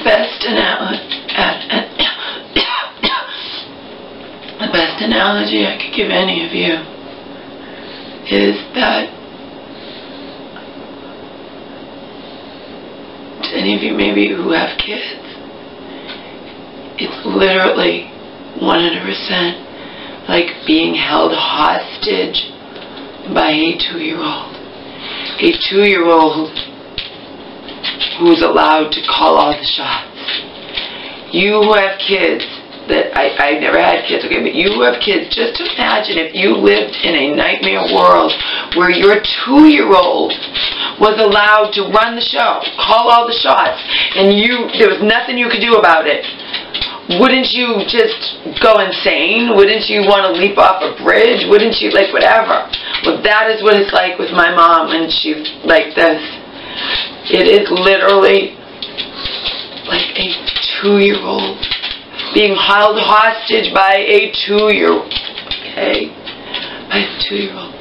The best analogy I could give any of you is that, to any of you maybe who have kids, it's literally 100% like being held hostage by a 2-year-old. A 2-year-old who's allowed to call all the shots. You who have kids, I never had kids, okay, but you who have kids, just imagine if you lived in a nightmare world where your 2-year-old was allowed to run the show, call all the shots, and there was nothing you could do about it. Wouldn't you just go insane? Wouldn't you want to leap off a bridge? Wouldn't you, like, whatever? Well, that is what it's like with my mom, and she's like this. It is literally like a 2-year-old being held hostage by a 2-year-old, okay? By a 2-year-old.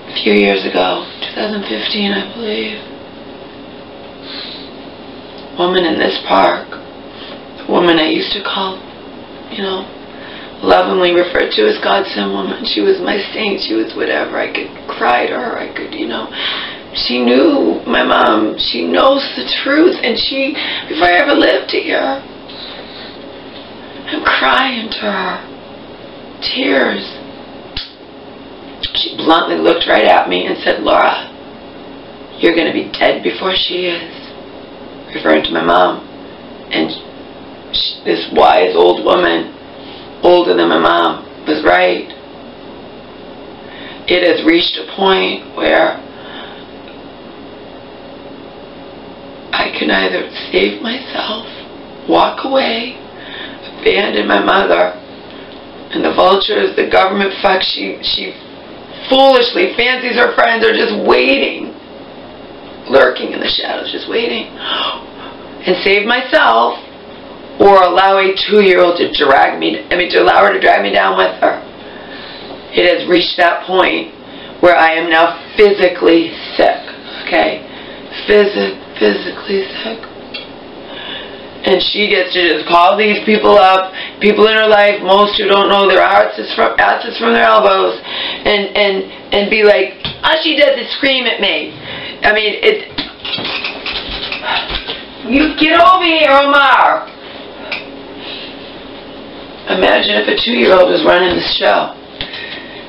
A few years ago, 2015, I believe, a woman in this park, the woman I used to call, lovingly referred to as God sent woman. She was my saint. She was whatever. I could cry to her. I could, She knew, my mom, she knows the truth. And before I ever lived here, I'm crying to her. Tears. She bluntly looked right at me and said, "Laura, you're going to be dead before she is." Referring to my mom. And this wise old woman, older than my mom, was right. It has reached a point where I can either save myself, walk away, abandon my mother, and the vultures, the government fuck, she foolishly fancies her friends are just waiting, lurking in the shadows, just waiting, and save myself, or allow a 2-year-old to allow her to drag me down with her. It has reached that point where I am now physically sick, okay? Physically sick. And she gets to just call these people up, people in her life, most who don't know their asses from their elbows, and be like, all she does is scream at me. I mean, you get over here, Omar. Imagine if a 2-year-old was running the show.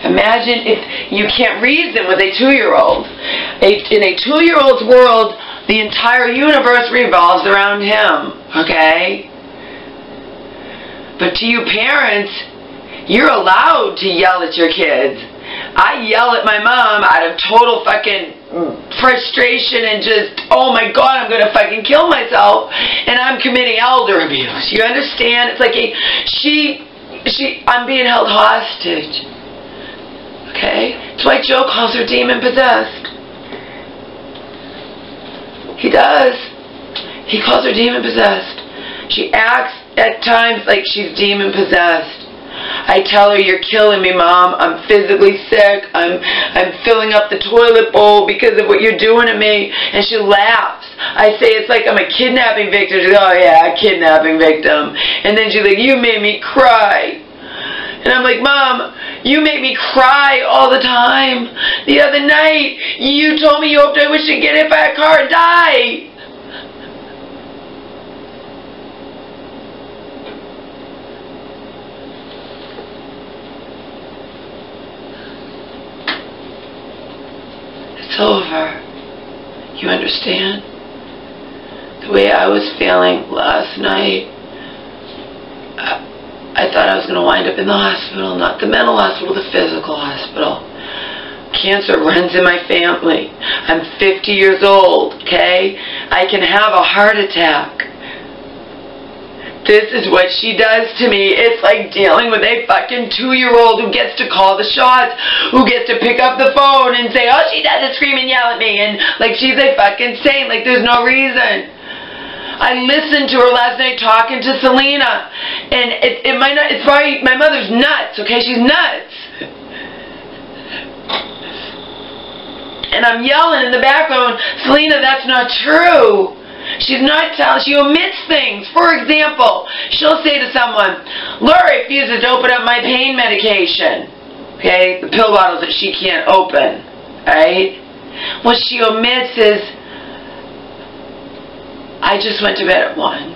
Imagine if you can't reason with a 2-year-old. In a 2-year-old's world, the entire universe revolves around him, okay? But to you parents, you're allowed to yell at your kids. I yell at my mom out of total fucking frustration and just, oh my God, I'm going to fucking kill myself, and I'm committing elder abuse. You understand? It's like I'm being held hostage. Okay? That's why Joe calls her demon possessed. He does. He calls her demon possessed. She acts at times like she's demon possessed. I tell her, you're killing me, Mom. I'm physically sick. I'm filling up the toilet bowl because of what you're doing to me. And she laughs. I say, it's like I'm a kidnapping victim. She goes, oh yeah, a kidnapping victim. And then she's like, you made me cry. And I'm like, Mom, you make me cry all the time. The other night, you told me you hoped I wish to get hit by a car and die. It's over. You understand? The way I was feeling last night, I thought I was going to wind up in the hospital, not the mental hospital, the physical hospital. Cancer runs in my family. I'm 50 years old, okay? I can have a heart attack. This is what she does to me. It's like dealing with a fucking 2-year-old who gets to call the shots, who gets to pick up the phone and say, all she does is scream and yell at me, and like she's a fucking saint, like there's no reason. I listened to her last night talking to Selena, and it might not, it's probably, my mother's nuts, okay? She's nuts. And I'm yelling in the background, Selena, that's not true. She's not telling, she omits things. For example, she'll say to someone, Laura refuses to open up my pain medication. Okay, the pill bottles that she can't open. Alright? What she omits is, I just went to bed at 1.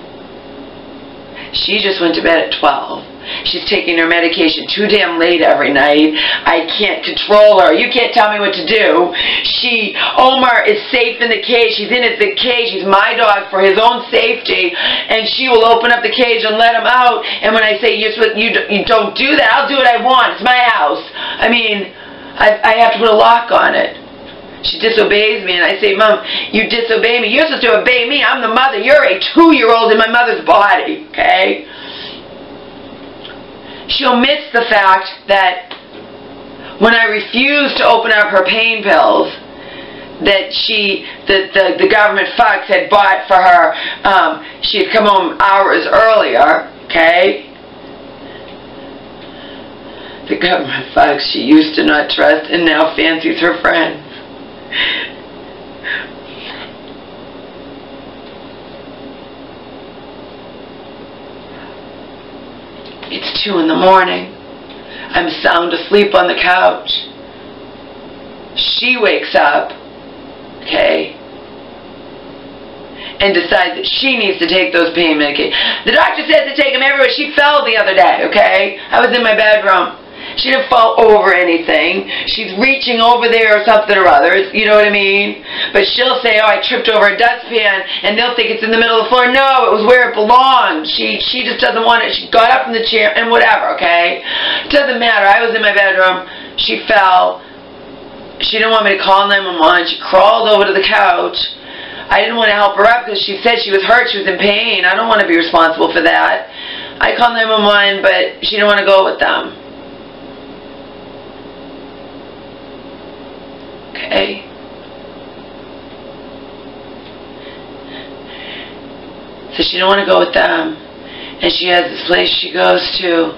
She just went to bed at 12. She's taking her medication too damn late every night. I can't control her. You can't tell me what to do. Omar is safe in the cage. She's in the cage. He's my dog for his own safety. And she will open up the cage and let him out. And when I say, you don't do that, I'll do what I want. It's my house. I mean, I have to put a lock on it. She disobeys me, and I say, Mom, you disobey me. You're supposed to obey me. I'm the mother. You're a 2-year-old in my mother's body, okay? She omits the fact that when I refused to open up her pain pills, that the government fucks had bought for her, she had come home hours earlier, okay? The government fucks she used to not trust and now fancies her friends. It's 2 in the morning. I'm sound asleep on the couch. She wakes up, okay, and decides that she needs to take those pain medications. The doctor says to take them everywhere. She fell the other day, okay? I was in my bedroom. She didn't fall over anything. She's reaching over there or something or other. You know what I mean? But she'll say, oh, I tripped over a dustpan, and they'll think it's in the middle of the floor. No, it was where it belonged. She just doesn't want it. She got up from the chair and whatever, okay? It doesn't matter. I was in my bedroom. She fell. She didn't want me to call 911. She crawled over to the couch. I didn't want to help her up because she said she was hurt. She was in pain. I don't want to be responsible for that. I called 911, but she didn't want to go with them. Okay. So she don't want to go with them. And she has this place she goes to.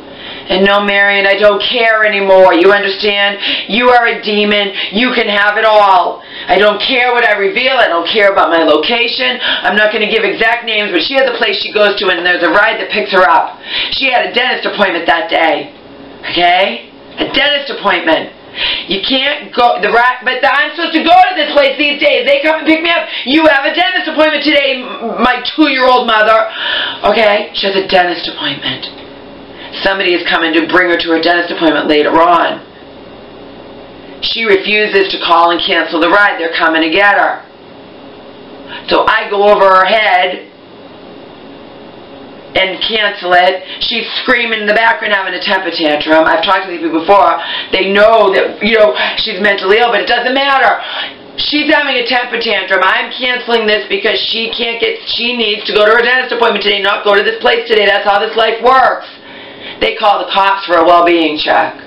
And no, Marion, I don't care anymore. You understand? You are a demon. You can have it all. I don't care what I reveal. I don't care about my location. I'm not going to give exact names, but she has a place she goes to, and there's a ride that picks her up. She had a dentist appointment that day. Okay? A dentist appointment. You can't go, but I'm supposed to go to this place these days. They come and pick me up. You have a dentist appointment today, my 2-year-old mother. Okay? She has a dentist appointment. Somebody is coming to bring her to her dentist appointment later on. She refuses to call and cancel the ride. They're coming to get her. So I go over her head and cancel it. She's screaming in the background, having a temper tantrum. I've talked to these people before. They know that, you know, she's mentally ill, but it doesn't matter. She's having a temper tantrum. I'm canceling this because she needs to go to her dentist appointment today, not go to this place today. That's how this life works. They call the cops for a well-being check.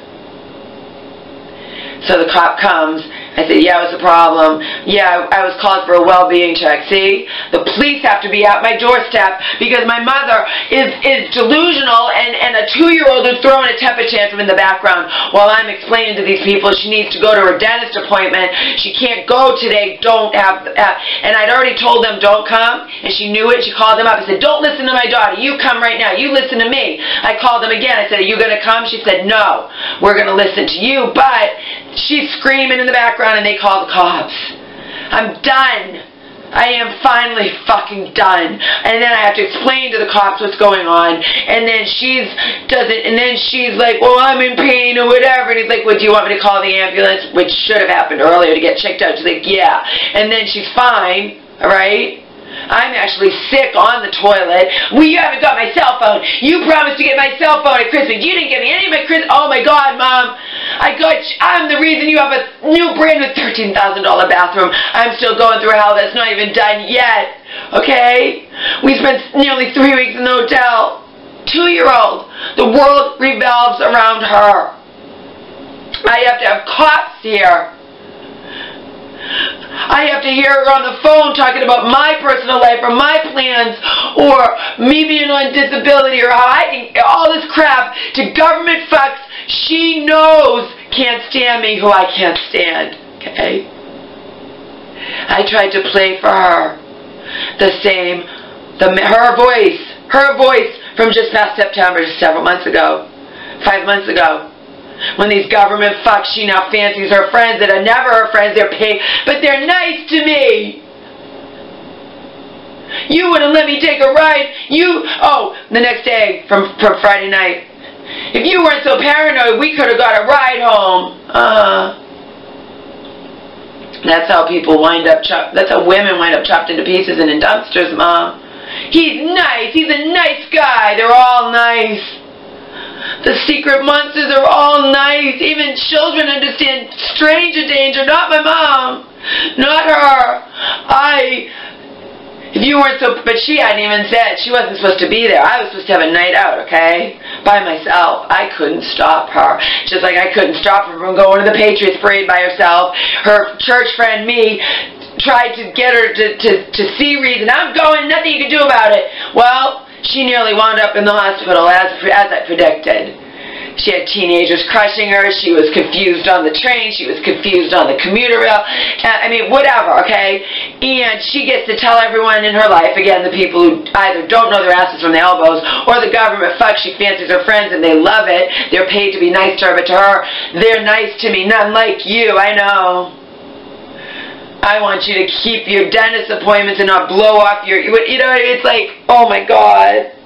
So the cop comes. I said, yeah, what's the problem? Yeah, I was called for a well-being check. See? The police have to be at my doorstep because my mother is delusional and a 2-year-old who's throwing a temper tantrum in the background while I'm explaining to these people she needs to go to her dentist appointment. She can't go today. And I'd already told them don't come, and she knew it. She called them up and said, don't listen to my daughter. You come right now. You listen to me. I called them again. I said, are you going to come? She said, no. We're going to listen to you, but she's screaming in the background, and they call the cops. I'm done. I am finally fucking done. And then I have to explain to the cops what's going on. And then she's like, well, I'm in pain or whatever. And he's like, well, do you want me to call the ambulance? Which should have happened earlier to get checked out. She's like, yeah. And then she's fine, all right? I'm actually sick on the toilet. Well, you haven't got my cell phone. You promised to get my cell phone at Christmas. You didn't give me any of my Christmas. Oh my God, Mom. I'm the reason you have a new brand new $13,000 bathroom. I'm still going through hell that's not even done yet. Okay? We spent nearly 3 weeks in the hotel. 2-year-old. The world revolves around her. I have to have cops here. I have to hear her on the phone talking about my personal life or my plans or me being on disability or how I can, all this crap to government fucks she knows can't stand me, who I can't stand, okay? I tried to play for her the same, her voice from just past September to several months ago, 5 months ago. When these government fucks, she now fancies her friends that are never her friends, they're paid, but they're nice to me. You wouldn't let me take a ride. The next day from Friday night. If you weren't so paranoid, we could have got a ride home. That's how people wind up that's how women wind up chopped into pieces and in dumpsters, Mom. He's nice. He's a nice guy. They're all nice. The secret monsters are all nice. Even children understand stranger danger. Not my mom. Not her. If you weren't so, but she hadn't even said, she wasn't supposed to be there. I was supposed to have a night out, okay? By myself. I couldn't stop her. Just like I couldn't stop her from going to the Patriots parade by herself. Her church friend, me, tried to get her to see reason. I'm going, nothing you can do about it. Well, she nearly wound up in the hospital as I predicted. She had teenagers crushing her. She was confused on the train. She was confused on the commuter rail. I mean, whatever, okay? And she gets to tell everyone in her life, again, the people who either don't know their asses from the elbows or the government fuck, she fancies her friends and they love it. They're paid to be nice to her, but to her, they're nice to me. None like you, I know. I want you to keep your dentist appointments and not blow off your, you know, it's like, oh my God.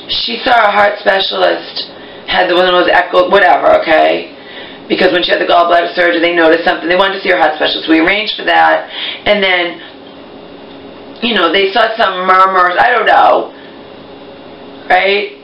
She saw a heart specialist, had the one that was echoed, whatever, okay? Because when she had the gallbladder surgery, they noticed something. They wanted to see her heart specialist. We arranged for that. And then, you know, they saw some murmurs. I don't know. Right?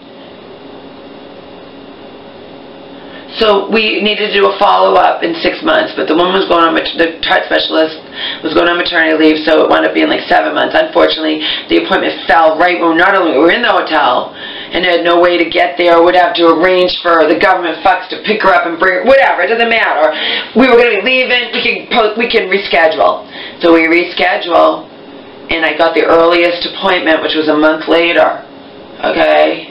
So we needed to do a follow-up in 6 months, but the woman was going on, the heart specialist was going on maternity leave, so it wound up being like 7 months. Unfortunately, the appointment fell right when not only we were in the hotel and had no way to get there, would have to arrange for the government fucks to pick her up and bring her, whatever, it doesn't matter. We were going to be leaving, we can reschedule. So we reschedule, and I got the earliest appointment, which was a month later, okay?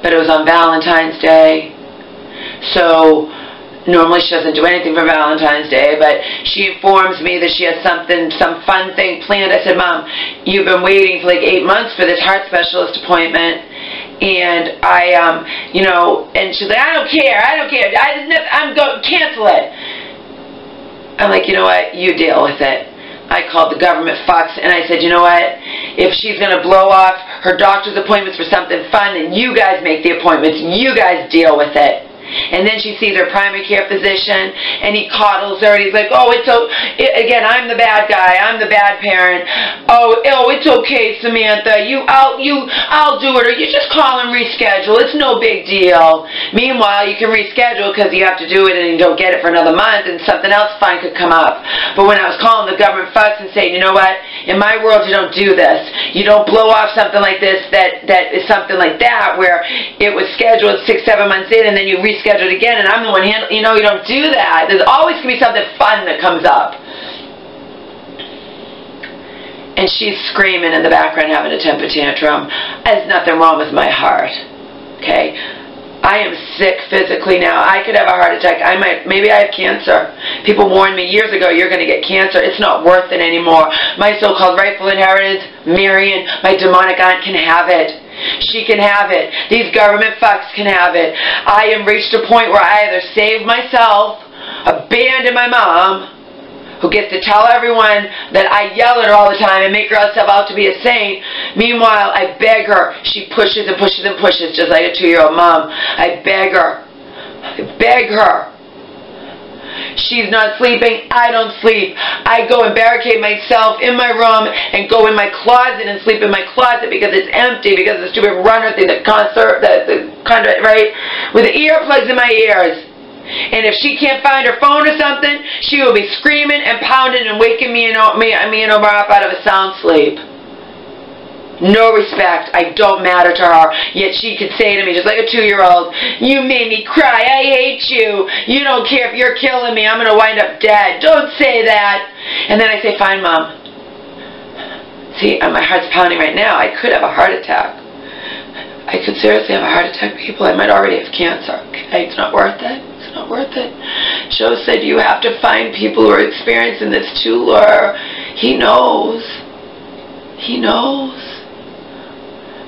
But it was on Valentine's Day. So normally she doesn't do anything for Valentine's Day, but she informs me that she has something, some fun thing planned. I said, Mom, you've been waiting for like 8 months for this heart specialist appointment, and you know, and she's like, I don't care, I'm going to cancel it. I'm like, you know what, you deal with it. I called the government fucks and I said, you know what, if she's going to blow off her doctor's appointments for something fun, then you guys make the appointments, you guys deal with it. And then she sees her primary care physician, and he coddles her, and he's like, oh, again, I'm the bad guy, I'm the bad parent. Oh, it's okay, Samantha, I'll do it, or you just call and reschedule, it's no big deal. Meanwhile, you can reschedule because you have to do it and you don't get it for another month, and something else fine could come up. But when I was calling the government fucks and saying, you know what, in my world you don't do this. You don't blow off something like this that is something like that, where it was scheduled 6, 7 months in, and then you reschedule it again, and I'm the one handling, you know, you don't do that. There's always going to be something fun that comes up. And she's screaming in the background, having a temper tantrum. There's nothing wrong with my heart. Okay? I am sick physically now. I could have a heart attack. Maybe I have cancer. People warned me years ago, you're going to get cancer. It's not worth it anymore. My so-called rightful inheritance, Marion, my demonic aunt, can have it. She can have it. These government fucks can have it. I am reached a point where I either save myself, abandon my mom, who gets to tell everyone that I yell at her all the time and make herself out to be a saint. Meanwhile, I beg her. She pushes and pushes and pushes, just like a 2-year-old mom. I beg her. I beg her. She's not sleeping. I don't sleep. I go and barricade myself in my room and go in my closet and sleep in my closet because it's empty, because of the stupid runner thing, the concert, right? With the earplugs in my ears. And if she can't find her phone or something, she will be screaming and pounding and waking me and Omar up out of a sound sleep. No respect. I don't matter to her. Yet she could say to me, just like a 2-year-old, you made me cry. I hate you. You don't care if you're killing me. I'm going to wind up dead. Don't say that. And then I say, fine, Mom. See, my heart's pounding right now. I could have a heart attack. I could seriously have a heart attack, people. I might already have cancer. Okay? It's not worth it. It's not worth it. Joe said you have to find people who are experiencing this too, Laura. He knows. He knows.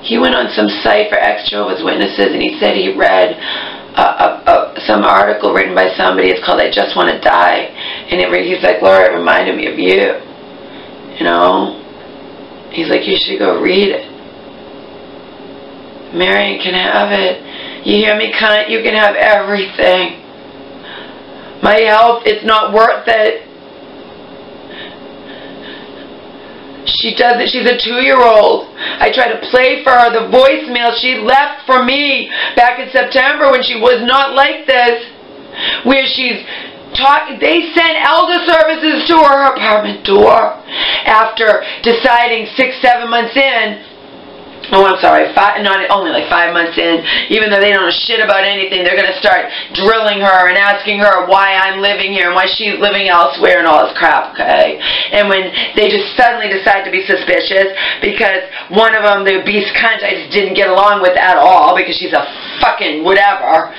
He went on some site for ex-Jehovah's Witnesses, and he said he read some article written by somebody. It's called I Just Want to Die. And he's like, Laura, it reminded me of you. You know? He's like, you should go read it. Marion can have it. You hear me, cunt? You can have everything. My health, it's not worth it. She does it. She's a 2-year-old. I try to play for her the voicemail she left for me back in September when she was not like this, where she's talking. They sent elder services to her apartment door after deciding 6-7 months in. Oh, I'm sorry, only like 5 months in, even though they don't know shit about anything, they're going to start drilling her and asking her why I'm living here and why she's living elsewhere and all this crap, okay? And when they just suddenly decide to be suspicious because one of them, the beast cunt, I just didn't get along with at all because she's a fucking whatever.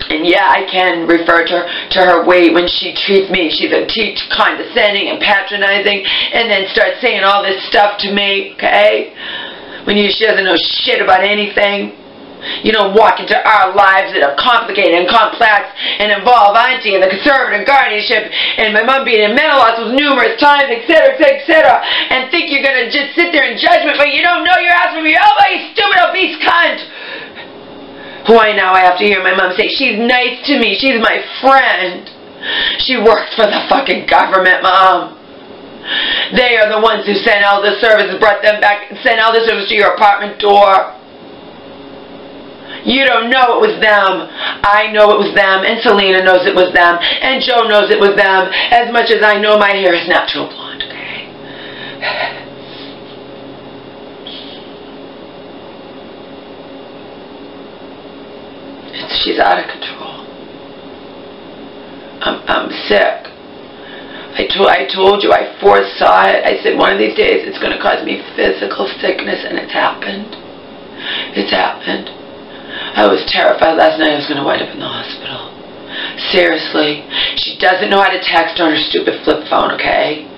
And yeah, I can refer to her way when she treats me. She's condescending and patronizing, and then starts saying all this stuff to me, okay? When she doesn't know shit about anything. You don't walk into our lives that are complicated and complex and involve auntie and the conservative guardianship and my mom being in mental hospitals numerous times, etc., etc., and think you're going to just sit there in judgment, but you don't know your ass from your elbow, you stupid obese cunt! Why now I have to hear my mom say, she's nice to me, she's my friend. She worked for the fucking government, Mom. They are the ones who sent elder services, brought them back, and sent elder services to your apartment door. You don't know it was them. I know it was them, and Selena knows it was them, and Joe knows it was them, as much as I know my hair is natural blonde, okay? She's out of control. I'm sick. I told you, I foresaw it. I said one of these days it's going to cause me physical sickness, and it's happened. It's happened. I was terrified last night I was going to wind up in the hospital. Seriously. She doesn't know how to text on her stupid flip phone, okay?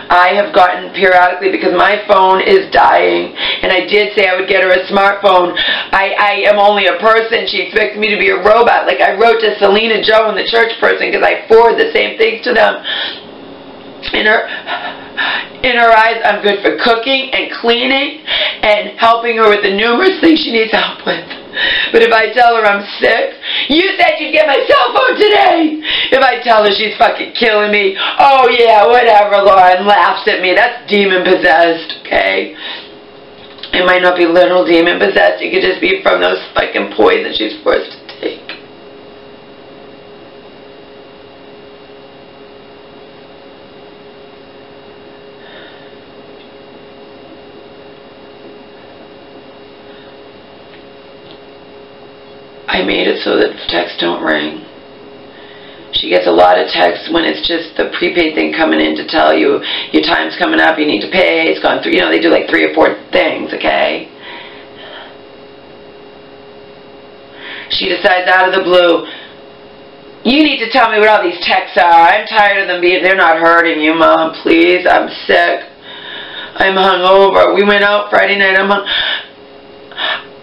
I have gotten periodically, because my phone is dying, and I did say I would get her a smartphone. I am only a person. She expects me to be a robot. Like I wrote to Selena, Joe, and the church person, because I forward the same things to them. In her eyes, I'm good for cooking and cleaning and helping her with the numerous things she needs help with. But if I tell her I'm sick, you said you'd get my cell phone today. If I tell her she's fucking killing me, oh yeah, whatever, Lauren, laughs at me. That's demon possessed, okay? It might not be literal demon possessed. It could just be from those fucking poisons she's forced to take. I made it so that texts don't ring. She gets a lot of texts when it's just the prepaid thing coming in to tell you your time's coming up, you need to pay, it's gone through. You know, they do like 3 or 4 things, okay? She decides out of the blue, you need to tell me what all these texts are. I'm tired of them they're not hurting you, Mom, please. I'm sick. I'm hungover. We went out Friday night.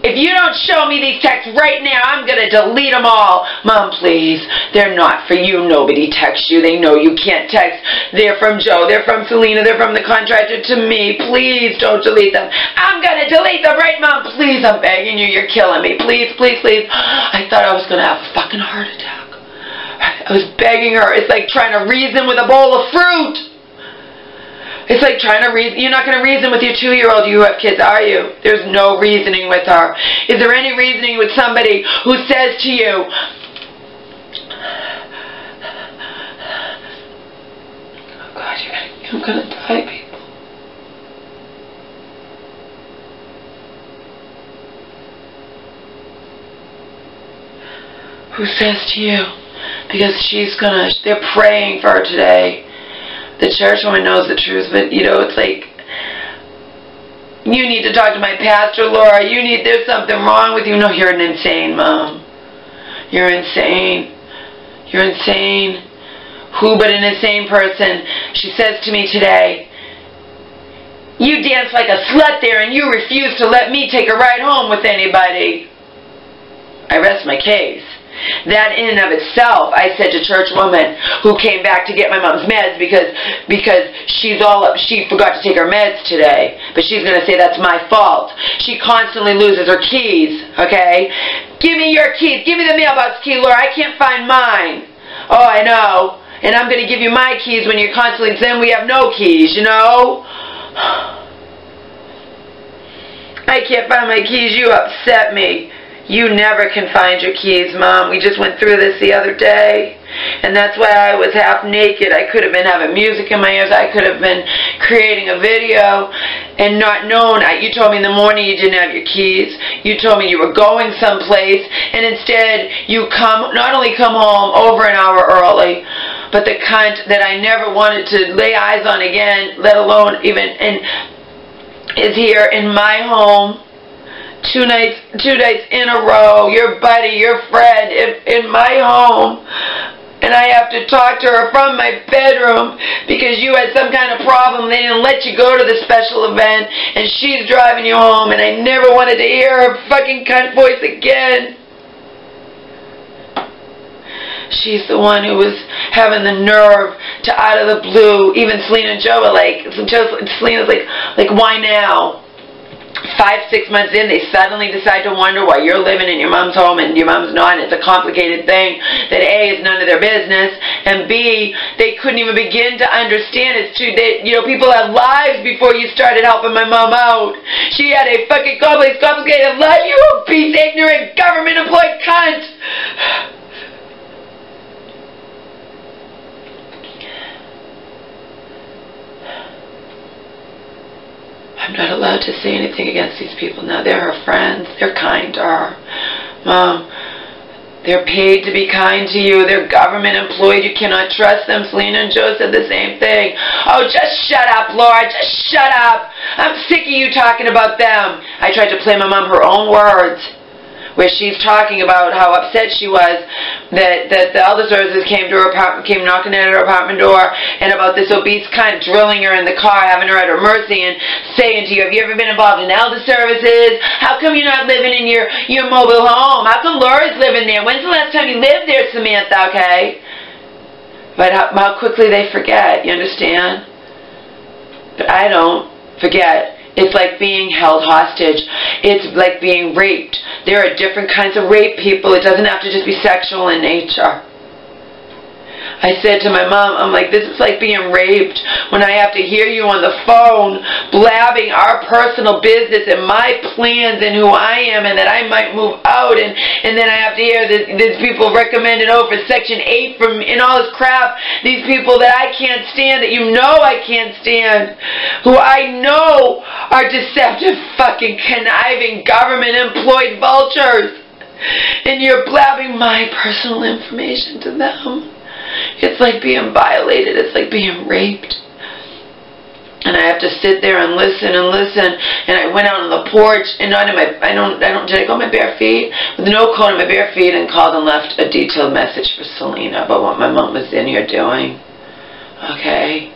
If you don't show me these texts right now, I'm going to delete them all. Mom, please. They're not for you. Nobody texts you. They know you can't text. They're from Joe. They're from Selena. They're from the contractor to me. Please don't delete them. I'm going to delete them right, Mom. Please, I'm begging you. You're killing me. Please, please, please. I thought I was going to have a fucking heart attack. I was begging her. It's like trying to reason with a bowl of fruit. It's like trying to reason. You're not going to reason with your 2-year-old. You have kids, are you? There's no reasoning with her. Is there any reasoning with somebody who says to you, oh God, I'm going to die, people. Who says to you? Because they're praying for her today. The church woman knows the truth, but you know, it's like, you need to talk to my pastor, Laura. There's something wrong with you. No, you're an insane mom. You're insane. You're insane. Who but an insane person? She says to me today, you dance like a slut there and you refuse to let me take a ride home with anybody. I rest my case. That in and of itself, I said to church woman who came back to get my mom's meds because she forgot to take her meds today. But she's going to say that's my fault. She constantly loses her keys, okay? Give me your keys. Give me the mailbox key, Laura. I can't find mine. Oh, I know. And I'm going to give you my keys when you're constantly saying we have no keys, you know? I can't find my keys. You upset me. You never can find your keys, Mom. We just went through this the other day. And that's why I was half naked. I could have been having music in my ears. I could have been creating a video and not known. You told me in the morning you didn't have your keys. You told me you were going someplace. And instead, you not only come home over an hour early, but the cunt that I never wanted to lay eyes on again, let alone even, is here in my home. Two nights in a row, your buddy, your friend, in my home, and I have to talk to her from my bedroom because you had some kind of problem. They didn't let you go to the special event, and she's driving you home, and I never wanted to hear her fucking cunt voice again. She's the one who was having the nerve to, out of the blue, even Selena and Joe are like, Selena's like, why now? 5-6 months in, they suddenly decide to wonder why you're living in your mom's home and your mom's not, and it's a complicated thing that A, is none of their business, and B, they couldn't even begin to understand. It's true that, you know, people have lives before you started helping my mom out. She had a fucking complicated life, you obese, ignorant, government-employed cunt! I'm not allowed to say anything against these people now. They're her friends. They're kind to her. Mom, they're paid to be kind to you. They're government employed. You cannot trust them. Selena and Joe said the same thing. Oh, just shut up, Laura. Just shut up. I'm sick of you talking about them. I tried to play my mom her own words, where she's talking about how upset she was that the elder services came knocking at her apartment door, and about this obese cunt drilling her in the car, having her at her mercy, and saying to you, have you ever been involved in elder services? How come you're not living in your mobile home? How come Laura's living there? When's the last time you lived there, Samantha, okay? But how quickly they forget, you understand? But I don't forget. It's like being held hostage. It's like being raped. There are different kinds of rape people. It doesn't have to just be sexual in nature. I said to my mom, I'm like, this is like being raped when I have to hear you on the phone blabbing our personal business and my plans and who I am and that I might move out, and then I have to hear these people recommended for Section 8 from and all this crap, these people that I can't stand, that you know I can't stand, who I know are deceptive, fucking conniving, government-employed vultures, and you're blabbing my personal information to them. It's like being violated. It's like being raped. And I have to sit there and listen and listen. And I went out on the porch and did I go on my bare feet? With no coat on my bare feet, and called and left a detailed message for Selena about what my mom was in here doing. Okay?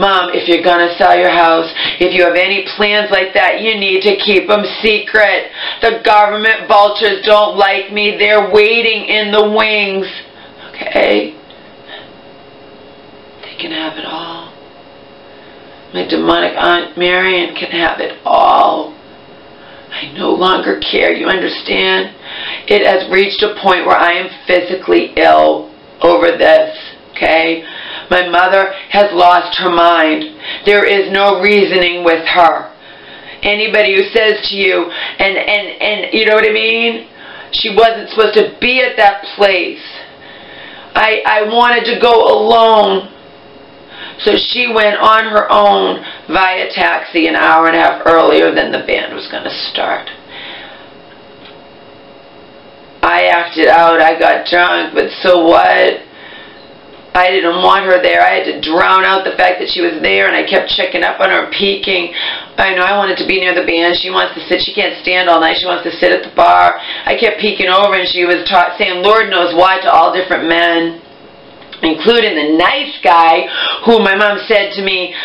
Mom, if you're going to sell your house, if you have any plans like that, you need to keep them secret. The government vultures don't like me. They're waiting in the wings. Okay? They can have it all. My demonic Aunt Marion can have it all. I no longer care, you understand? It has reached a point where I am physically ill over this, okay? My mother has lost her mind. There is no reasoning with her. Anybody who says to you, and you know what I mean? She wasn't supposed to be at that place. I wanted to go alone. So she went on her own via taxi an hour and a half earlier than the band was going to start. I acted out. I got drunk, but so what? I didn't want her there. I had to drown out the fact that she was there, and I kept checking up on her, peeking. I know I wanted to be near the band. She wants to sit. She can't stand all night. She wants to sit at the bar. I kept peeking over, and she was saying Lord knows why to all different men, including the nice guy who my mom said to me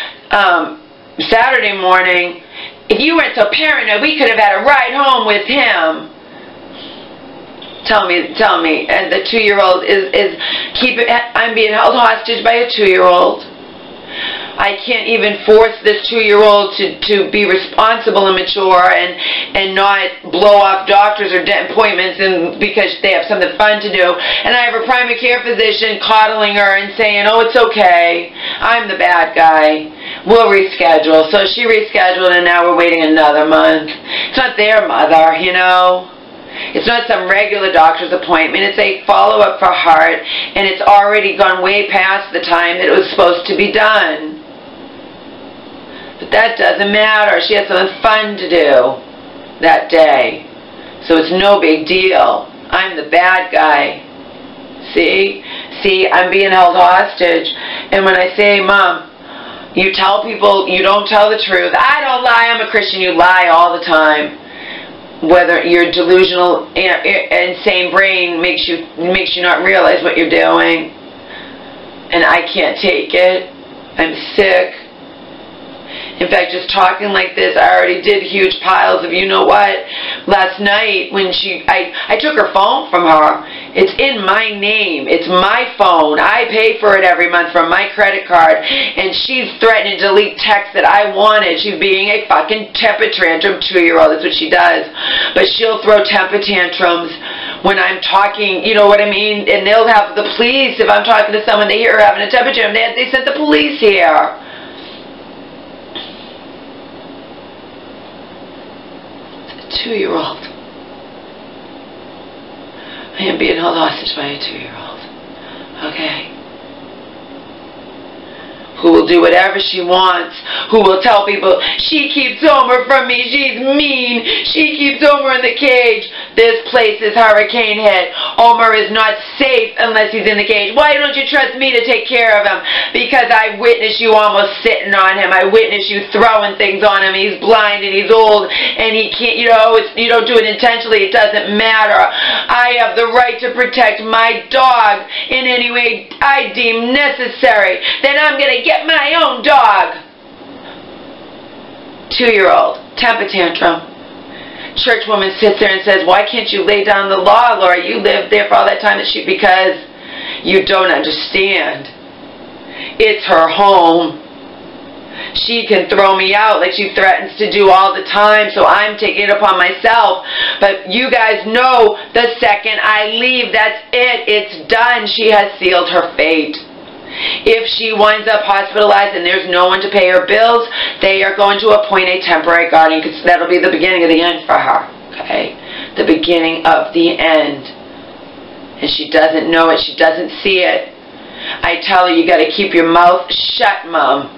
Saturday morning, if you weren't so paranoid, we could have had a ride home with him. Tell me, and the 2-year-old I'm being held hostage by a 2-year-old. I can't even force this 2-year-old to be responsible and mature and not blow off doctors or appointments because they have something fun to do. And I have a primary care physician coddling her and saying, oh, it's okay, I'm the bad guy, we'll reschedule. So she rescheduled, and now we're waiting another month. It's not their mother, you know. It's not some regular doctor's appointment. It's a follow-up for heart, and it's already gone way past the time that it was supposed to be done. But that doesn't matter. She had something fun to do that day. So it's no big deal. I'm the bad guy. See, I'm being held hostage. And when I say, Mom, you tell people you don't tell the truth. I don't lie. I'm a Christian. You lie all the time. Whether your delusional, insane brain makes you not realize what you're doing. And I can't take it. I'm sick. In fact, just talking like this, I already did huge piles of you know what. Last night when I took her phone from her. It's in my name. It's my phone. I pay for it every month from my credit card. And she's threatening to delete texts that I wanted. She's being a fucking temper tantrum 2-year-old. That's what she does. But she'll throw temper tantrums when I'm talking, you know what I mean? And they'll have the police. If I'm talking to someone, they hear her having a temper tantrum. They sent the police here. It's a 2-year-old. I am being held hostage by a 2-year-old. Okay? Who will do whatever she wants. Who will tell people, she keeps Homer from me. She's mean. She keeps Homer in the cage. This place is hurricane hit. Homer is not safe unless he's in the cage. Why don't you trust me to take care of him? Because I witnessed you almost sitting on him. I witnessed you throwing things on him. He's blind and he's old and he can't, you know, you don't do it intentionally. It doesn't matter. I have the right to protect my dog in any way I deem necessary. Then I'm going to get my own dog. 2-year-old, temper tantrum. Church woman sits there and says, why can't you lay down the law, Laura? You lived there for all that time. Because you don't understand. It's her home. She can throw me out like she threatens to do all the time, so I'm taking it upon myself. But you guys know the second I leave, that's it. It's done. She has sealed her fate. If she winds up hospitalized and there's no one to pay her bills, they are going to appoint a temporary guardian, because that'll be the beginning of the end for her. Okay? The beginning of the end. And she doesn't know it. She doesn't see it. I tell her, you got to keep your mouth shut, Mom.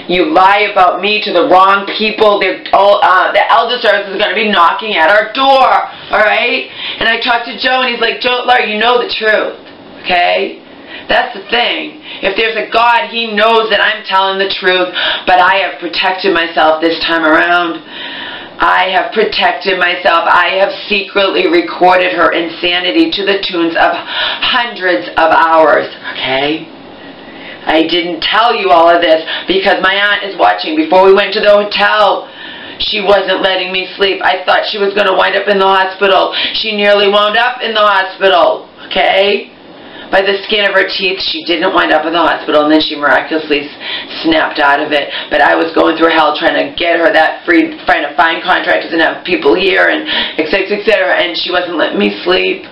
You lie about me to the wrong people. The elder service is going to be knocking at our door. Alright? And I talked to Joe, and he's like, Joe, Laura, you know the truth. Okay? That's the thing. If there's a God, He knows that I'm telling the truth. But I have protected myself this time around. I have protected myself. I have secretly recorded her insanity to the tunes of hundreds of hours. Okay? I didn't tell you all of this because my aunt is watching. Before we went to the hotel, she wasn't letting me sleep. I thought she was going to wind up in the hospital. She nearly wound up in the hospital. Okay? By the skin of her teeth, she didn't wind up in the hospital, and then she miraculously snapped out of it. But I was going through hell trying to get her that free, trying to find contractors and have people here, and etc., and she wasn't letting me sleep.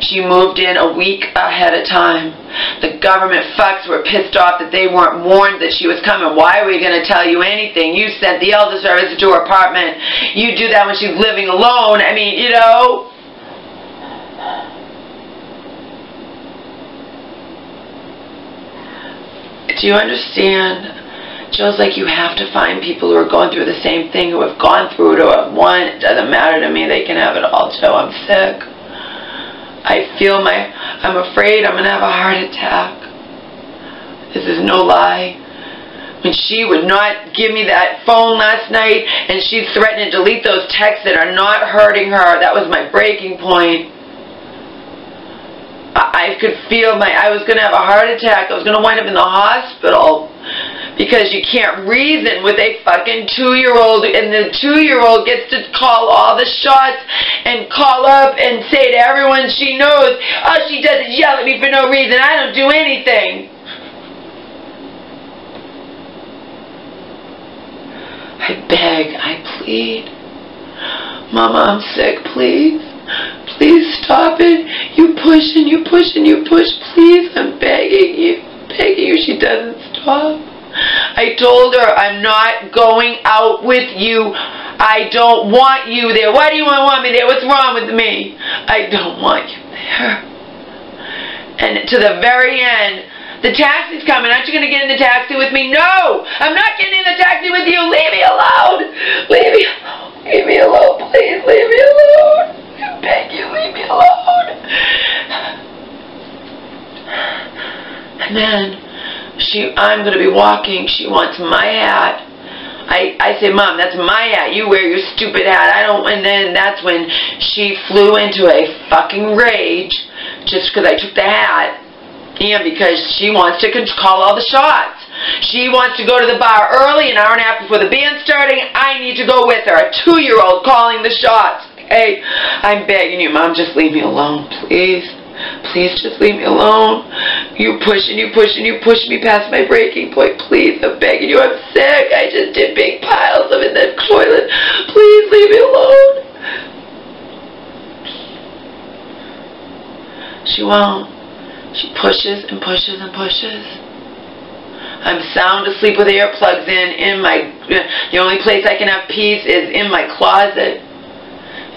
She moved in a week ahead of time. The government fucks were pissed off that they weren't warned that she was coming. Why are we going to tell you anything? You sent the elder service to her apartment. You do that when she's living alone. I mean, you know. Do you understand? Jill's like, you have to find people who are going through the same thing, who have gone through it or have won. It doesn't matter to me. They can have it all too. I'm sick. I'm afraid I'm going to have a heart attack. This is no lie. When she would not give me that phone last night and she threatened to delete those texts that are not hurting her, that was my breaking point. I could feel I was going to have a heart attack. I was going to wind up in the hospital because you can't reason with a fucking 2-year-old, and the 2-year-old gets to call all the shots and call up and say to everyone she knows, all she does is yell at me for no reason. I don't do anything. I beg, I plead. Mama, I'm sick, please. Please stop it. You push and you push and you push. Please, I'm begging you. Begging you. She doesn't stop. I told her, I'm not going out with you. I don't want you there. Why do you want me there? What's wrong with me? I don't want you there. And to the very end, the taxi's coming. Aren't you going to get in the taxi with me? No! I'm not getting in the taxi with you. Leave me alone. Leave me alone. Leave me alone. Please leave me alone. I beg you, leave me alone. And then I'm going to be walking. She wants my hat. I say, Mom, that's my hat. You wear your stupid hat. I don't. And then that's when she flew into a fucking rage just because I took the hat. And because she wants to call all the shots. She wants to go to the bar early, an hour and a half before the band's starting. I need to go with her. A 2-year-old calling the shots. Hey, I'm begging you, Mom, just leave me alone, please. Please just leave me alone. You push and you push and you push me past my breaking point. Please, I'm begging you. I'm sick. I just did big piles of it in the toilet. Please leave me alone. She won't. She pushes and pushes and pushes. I'm sound asleep with earplugs in my... The only place I can have peace is in my closet.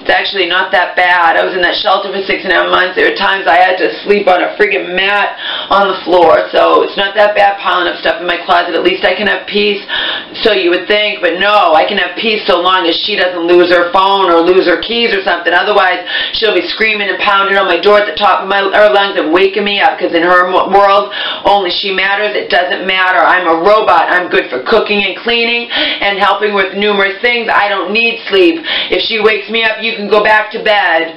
It's actually not that bad. I was in that shelter for 6.5 months. There were times I had to sleep on a friggin' mat on the floor. So it's not that bad piling up stuff in my closet. At least I can have peace. So you would think, but no, I can have peace so long as she doesn't lose her phone or lose her keys or something. Otherwise, she'll be screaming and pounding on my door at the top of her lungs and waking me up, because in her world, only she matters. It doesn't matter. I'm a robot. I'm good for cooking and cleaning and helping with numerous things. I don't need sleep. If she wakes me up, you can go back to bed.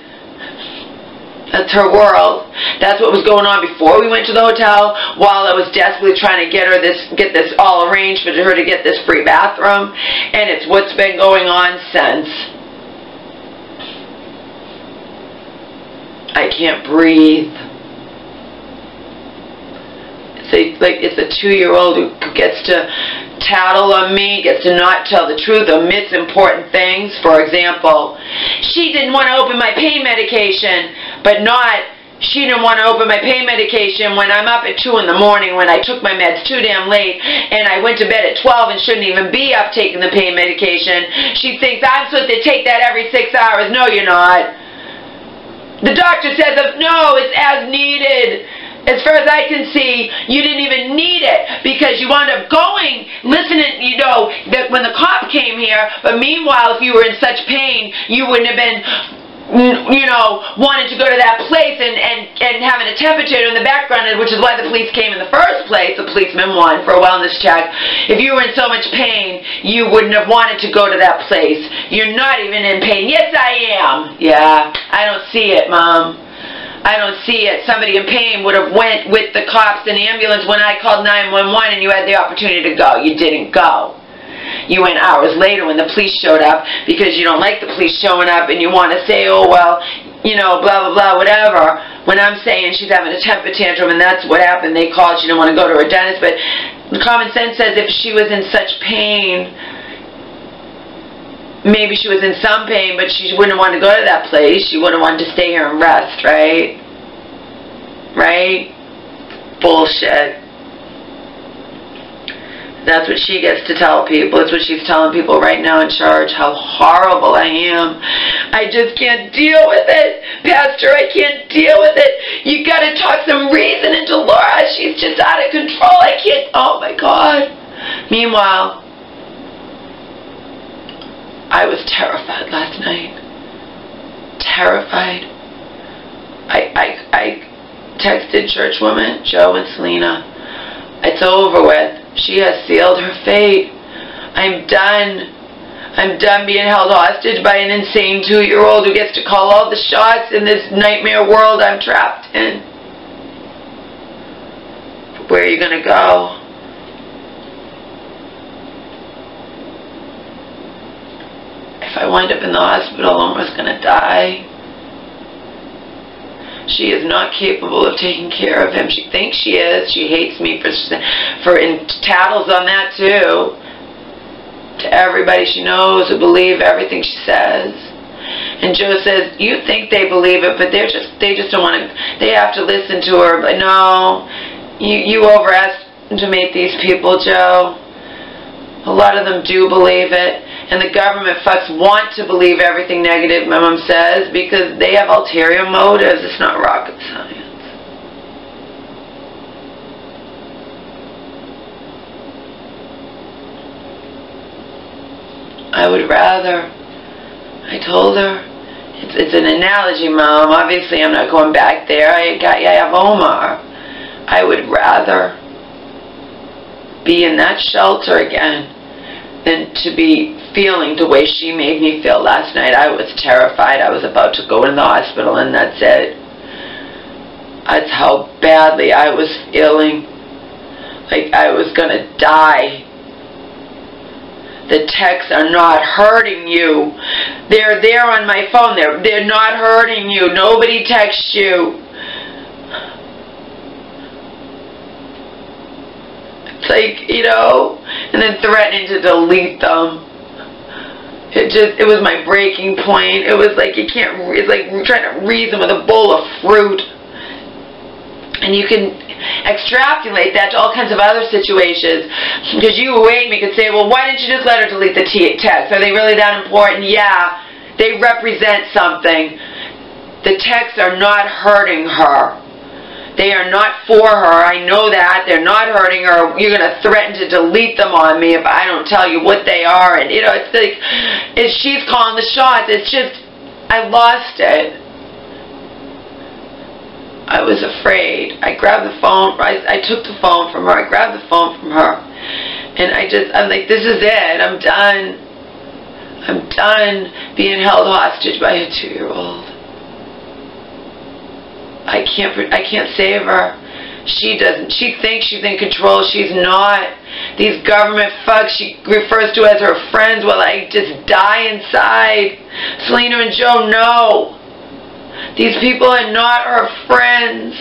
That's her world. That's what was going on before we went to the hotel, while I was desperately trying to get this all arranged for her to get this free bathroom, and it's what's been going on since. I can't breathe. It's a 2-year-old who gets to tattle on me, gets to not tell the truth, omits important things. For example, she didn't want to open my pain medication, but she didn't want to open my pain medication when I'm up at 2 in the morning, when I took my meds too damn late, and I went to bed at 12 and shouldn't even be up taking the pain medication. She thinks I'm supposed to take that every 6 hours. No, you're not. The doctor says, no, it's as needed. As far as I can see, you didn't even need it, because you wound up going, listening, that when the cop came here, but meanwhile, if you were in such pain, you wouldn't have been, wanting to go to that place and having a temperature in the background, which is why the police came in the first place. The policeman won for a wellness check. If you were in so much pain, you wouldn't have wanted to go to that place. You're not even in pain. Yes, I am. Yeah, I don't see it, Mom. I don't see it. Somebody in pain would have went with the cops and the ambulance when I called 911 and you had the opportunity to go. You didn't go. You went hours later when the police showed up, because you don't like the police showing up and you want to say, oh, well, blah, blah, blah, whatever. When I'm saying she's having a temper tantrum and that's what happened, they called, she didn't want to go to her dentist. But common sense says if she was in such pain, maybe she was in some pain, but she wouldn't want to go to that place. She would have wanted to stay here and rest, right? Right? Bullshit. That's what she gets to tell people. It's what she's telling people right now in charge, how horrible I am. I just can't deal with it. Pastor, I can't deal with it. You got to talk some reason into Laura. She's just out of control. I can't. Oh, my God. Meanwhile, I was terrified last night. Terrified. I texted churchwoman Joe and Selena. It's over with. She has sealed her fate. I'm done. I'm done being held hostage by an insane 2-year-old who gets to call all the shots in this nightmare world I'm trapped in. Where are you going to go? If I wind up in the hospital and was going to die, she is not capable of taking care of him. She thinks she is. She hates me for and tattles on that too. To everybody she knows who believe everything she says. And Joe says, you think they believe it, but they just don't want to, they have to listen to her. But no, you overestimate these people, Joe. A lot of them do believe it. And the government fucks want to believe everything negative Mom says because they have ulterior motives. It's not rocket science. I would rather, I told her, it's an analogy, Mom. Obviously, I'm not going back there. I have Omar. I would rather be in that shelter again than to be feeling the way she made me feel last night. I was terrified. I was about to go in the hospital, and that's it. That's how badly I was feeling. Like I was going to die. The texts are not hurting you. They're there on my phone. They're not hurting you. Nobody texts you. It's like, you know, and then threatening to delete them. It was my breaking point. It was like it's like trying to reason with a bowl of fruit. And you can extrapolate that to all kinds of other situations. Because you who hate me could say, well, why didn't you just let her delete the text? Are they really that important? Yeah, they represent something. The texts are not hurting her. They are not for her. I know that. They're not hurting her. You're going to threaten to delete them on me if I don't tell you what they are. And, you know, it's like, she's calling the shots. It's just, I lost it. I was afraid. I grabbed the phone. I took the phone from her. I grabbed the phone from her. And I'm like, this is it. I'm done. I'm done being held hostage by a 2-year-old. I can't save her. She doesn't. She thinks she's in control. She's not. These government fucks she refers to as her friends. Well, I just die inside. Selena and Joe know. These people are not her friends.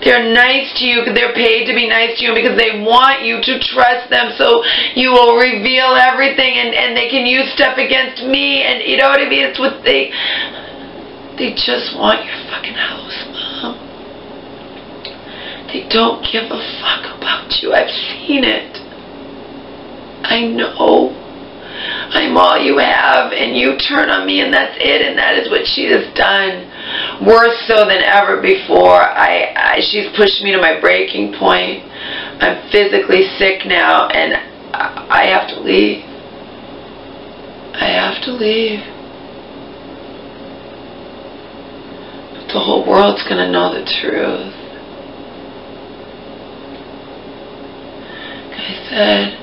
They're nice to you because they're paid to be nice to you because they want you to trust them so you will reveal everything and they can use stuff against me and you know what I mean? It's what they just want your fucking house, Mom. They don't give a fuck about you. I've seen it. I know. I'm all you have, and you turn on me, and that's it, and that is what she has done. Worse so than ever before. She's pushed me to my breaking point. I'm physically sick now, and I have to leave. I have to leave. The whole world's going to know the truth. I said,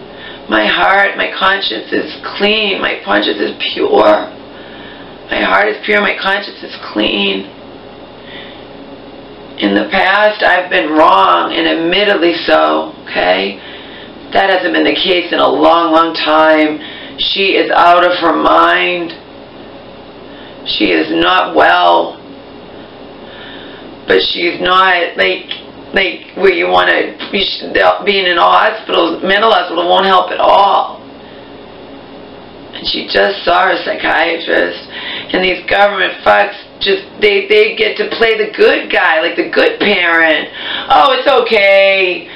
my heart, my conscience is clean. My conscience is pure. My heart is pure. My conscience is clean. In the past, I've been wrong, and admittedly so, okay? That hasn't been the case in a long, long time. She is out of her mind. She is not well. But she's not, like where you want to, being in a hospital, mental hospital won't help at all. And she just saw her psychiatrist. And these government fucks just, they get to play the good guy, like the good parent. Oh, it's okay.